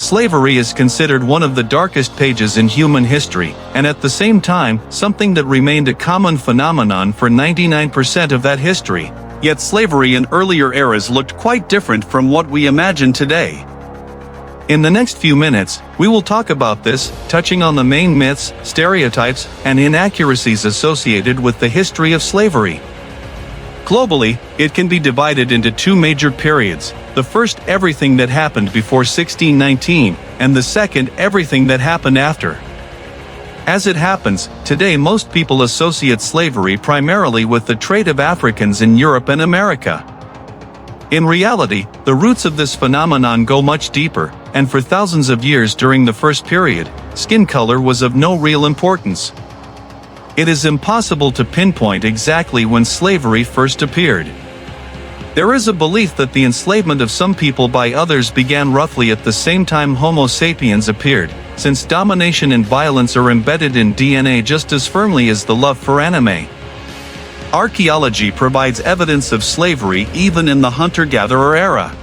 Slavery is considered one of the darkest pages in human history, and at the same time, something that remained a common phenomenon for 99% of that history. Yet slavery in earlier eras looked quite different from what we imagine today. In the next few minutes, we will talk about this, touching on the main myths, stereotypes, and inaccuracies associated with the history of slavery. Globally, it can be divided into two major periods. The first, everything that happened before 1619, and the second, everything that happened after. As it happens, today most people associate slavery primarily with the trade of Africans in Europe and America. In reality, the roots of this phenomenon go much deeper, and for thousands of years during the first period, skin color was of no real importance. It is impossible to pinpoint exactly when slavery first appeared. There is a belief that the enslavement of some people by others began roughly at the same time Homo sapiens appeared, since domination and violence are embedded in DNA just as firmly as the love for anime. Archaeology provides evidence of slavery even in the hunter-gatherer era.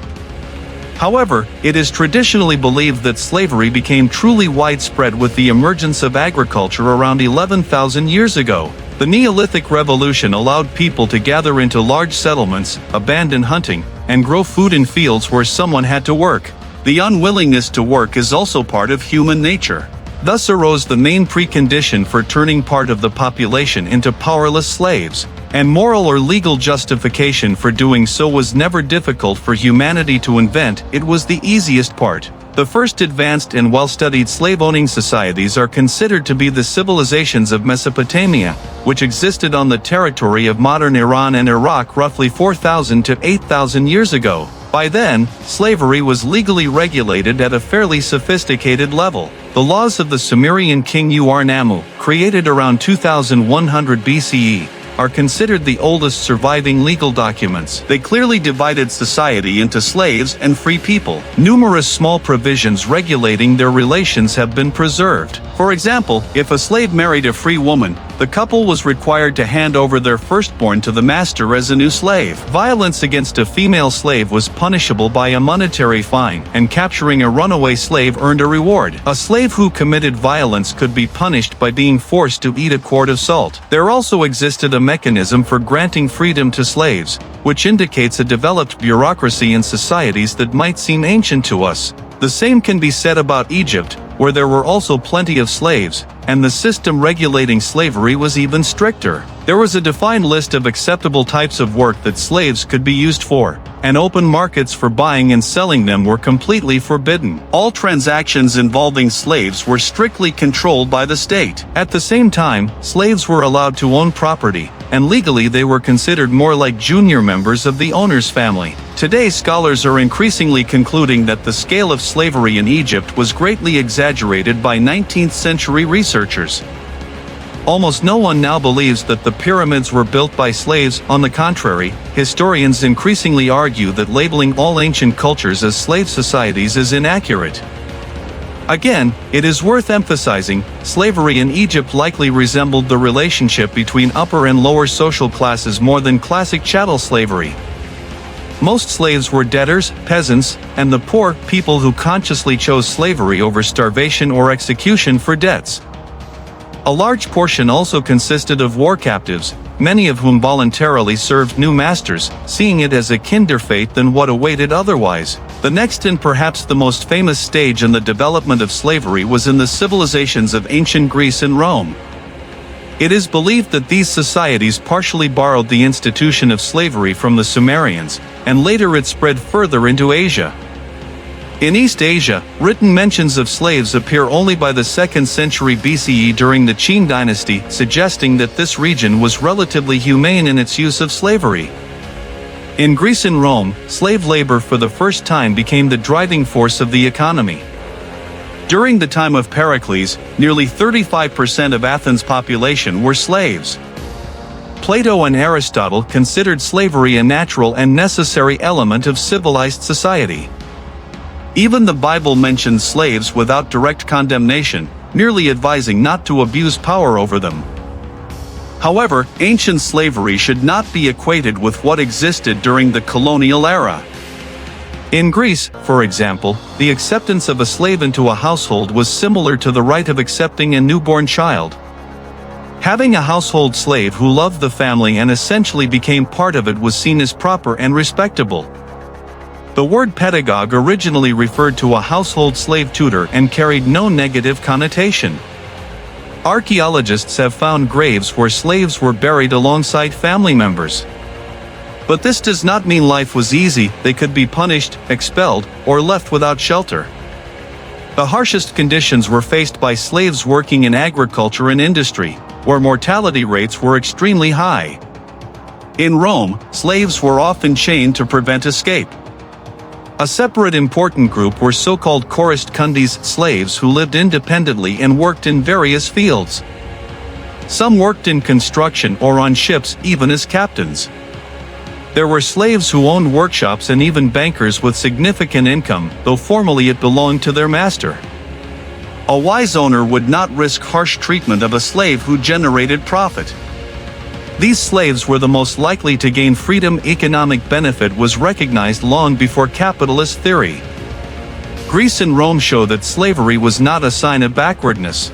However, it is traditionally believed that slavery became truly widespread with the emergence of agriculture around 11,000 years ago. The Neolithic Revolution allowed people to gather into large settlements, abandon hunting, and grow food in fields where someone had to work. The unwillingness to work is also part of human nature. Thus arose the main precondition for turning part of the population into powerless slaves, and moral or legal justification for doing so was never difficult for humanity to invent. It was the easiest part. The first advanced and well-studied slave-owning societies are considered to be the civilizations of Mesopotamia, which existed on the territory of modern Iran and Iraq roughly 4,000 to 8,000 years ago. By then, slavery was legally regulated at a fairly sophisticated level. The laws of the Sumerian king Ur-Nammu, created around 2100 BCE, are considered the oldest surviving legal documents. They clearly divided society into slaves and free people. Numerous small provisions regulating their relations have been preserved. For example, if a slave married a free woman, the couple was required to hand over their firstborn to the master as a new slave. Violence against a female slave was punishable by a monetary fine, and capturing a runaway slave earned a reward. A slave who committed violence could be punished by being forced to eat a quart of salt. There also existed a mechanism for granting freedom to slaves, which indicates a developed bureaucracy in societies that might seem ancient to us. The same can be said about Egypt, where there were also plenty of slaves, and the system regulating slavery was even stricter. There was a defined list of acceptable types of work that slaves could be used for, and open markets for buying and selling them were completely forbidden. All transactions involving slaves were strictly controlled by the state. At the same time, slaves were allowed to own property, and legally they were considered more like junior members of the owner's family. Today, scholars are increasingly concluding that the scale of slavery in Egypt was greatly exaggerated by 19th century researchers. Almost no one now believes that the pyramids were built by slaves. On the contrary, historians increasingly argue that labeling all ancient cultures as slave societies is inaccurate. Again, it is worth emphasizing, slavery in Egypt likely resembled the relationship between upper and lower social classes more than classic chattel slavery. Most slaves were debtors, peasants, and the poor, people who consciously chose slavery over starvation or execution for debts. A large portion also consisted of war captives, many of whom voluntarily served new masters, seeing it as a kinder fate than what awaited otherwise. The next and perhaps the most famous stage in the development of slavery was in the civilizations of ancient Greece and Rome. It is believed that these societies partially borrowed the institution of slavery from the Sumerians, and later it spread further into Asia. In East Asia, written mentions of slaves appear only by the 2nd century BCE during the Qin dynasty, suggesting that this region was relatively humane in its use of slavery. In Greece and Rome, slave labor for the first time became the driving force of the economy. During the time of Pericles, nearly 35% of Athens' population were slaves. Plato and Aristotle considered slavery a natural and necessary element of civilized society. Even the Bible mentions slaves without direct condemnation, merely advising not to abuse power over them. However, ancient slavery should not be equated with what existed during the colonial era. In Greece, for example, the acceptance of a slave into a household was similar to the rite of accepting a newborn child. Having a household slave who loved the family and essentially became part of it was seen as proper and respectable. The word pedagogue originally referred to a household slave tutor and carried no negative connotation. Archaeologists have found graves where slaves were buried alongside family members. But this does not mean life was easy. They could be punished, expelled, or left without shelter. The harshest conditions were faced by slaves working in agriculture and industry, where mortality rates were extremely high. In Rome, slaves were often chained to prevent escape. A separate important group were so-called chorist kundis, slaves who lived independently and worked in various fields. Some worked in construction or on ships, even as captains. There were slaves who owned workshops and even bankers with significant income, though formally it belonged to their master. A wise owner would not risk harsh treatment of a slave who generated profit. These slaves were the most likely to gain freedom. Economic benefit was recognized long before capitalist theory. Greece and Rome show that slavery was not a sign of backwardness.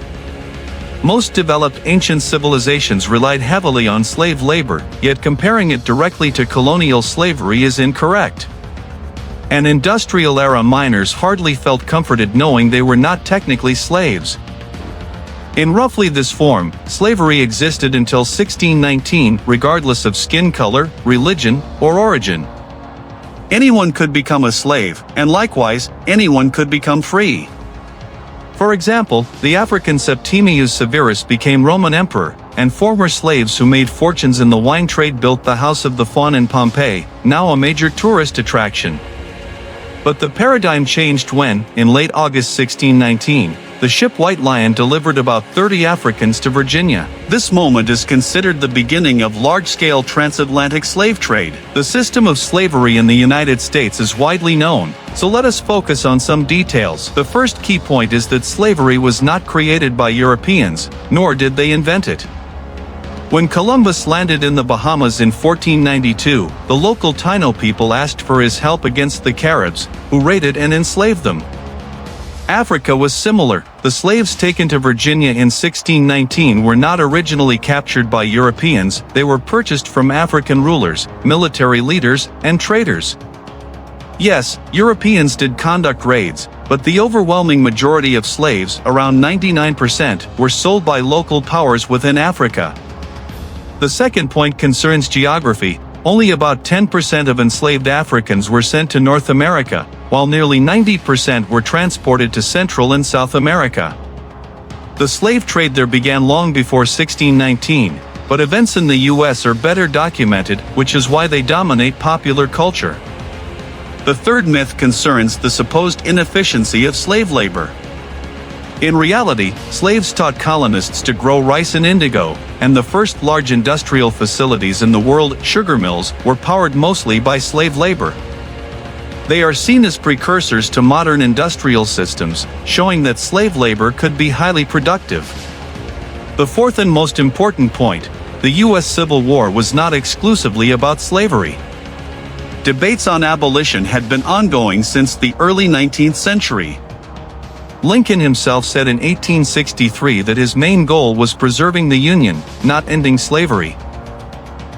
Most developed ancient civilizations relied heavily on slave labor, yet comparing it directly to colonial slavery is incorrect. And industrial-era miners hardly felt comforted knowing they were not technically slaves. In roughly this form, slavery existed until 1619, regardless of skin color, religion, or origin. Anyone could become a slave, and likewise, anyone could become free. For example, the African Septimius Severus became Roman emperor, and former slaves who made fortunes in the wine trade built the House of the Faun in Pompeii, now a major tourist attraction. But the paradigm changed when, in late August 1619, the ship White Lion delivered about 30 Africans to Virginia. This moment is considered the beginning of large-scale transatlantic slave trade. The system of slavery in the United States is widely known, so let us focus on some details. The first key point is that slavery was not created by Europeans, nor did they invent it. When Columbus landed in the Bahamas in 1492, the local Taino people asked for his help against the Caribs, who raided and enslaved them. Africa was similar. The slaves taken to Virginia in 1619 were not originally captured by Europeans. They were purchased from African rulers, military leaders, and traders. Yes, Europeans did conduct raids, but the overwhelming majority of slaves, around 99%, were sold by local powers within Africa. The second point concerns geography. Only about 10% of enslaved Africans were sent to North America, while nearly 90% were transported to Central and South America. The slave trade there began long before 1619, but events in the US are better documented, which is why they dominate popular culture. The third myth concerns the supposed inefficiency of slave labor. In reality, slaves taught colonists to grow rice and indigo, and the first large industrial facilities in the world, sugar mills, were powered mostly by slave labor. They are seen as precursors to modern industrial systems, showing that slave labor could be highly productive. The fourth and most important point, the U.S. Civil War was not exclusively about slavery. Debates on abolition had been ongoing since the early 19th century. Lincoln himself said in 1863 that his main goal was preserving the Union, not ending slavery.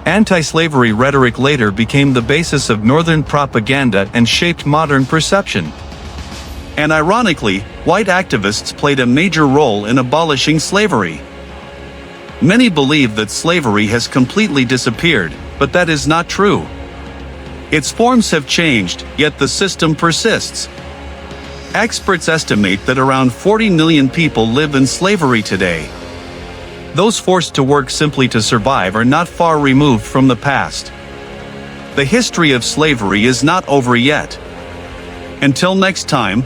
Anti-slavery rhetoric later became the basis of Northern propaganda and shaped modern perception. And ironically, white activists played a major role in abolishing slavery. Many believe that slavery has completely disappeared, but that is not true. Its forms have changed, yet the system persists. Experts estimate that around 40 million people live in slavery today. Those forced to work simply to survive are not far removed from the past. The history of slavery is not over yet. Until next time.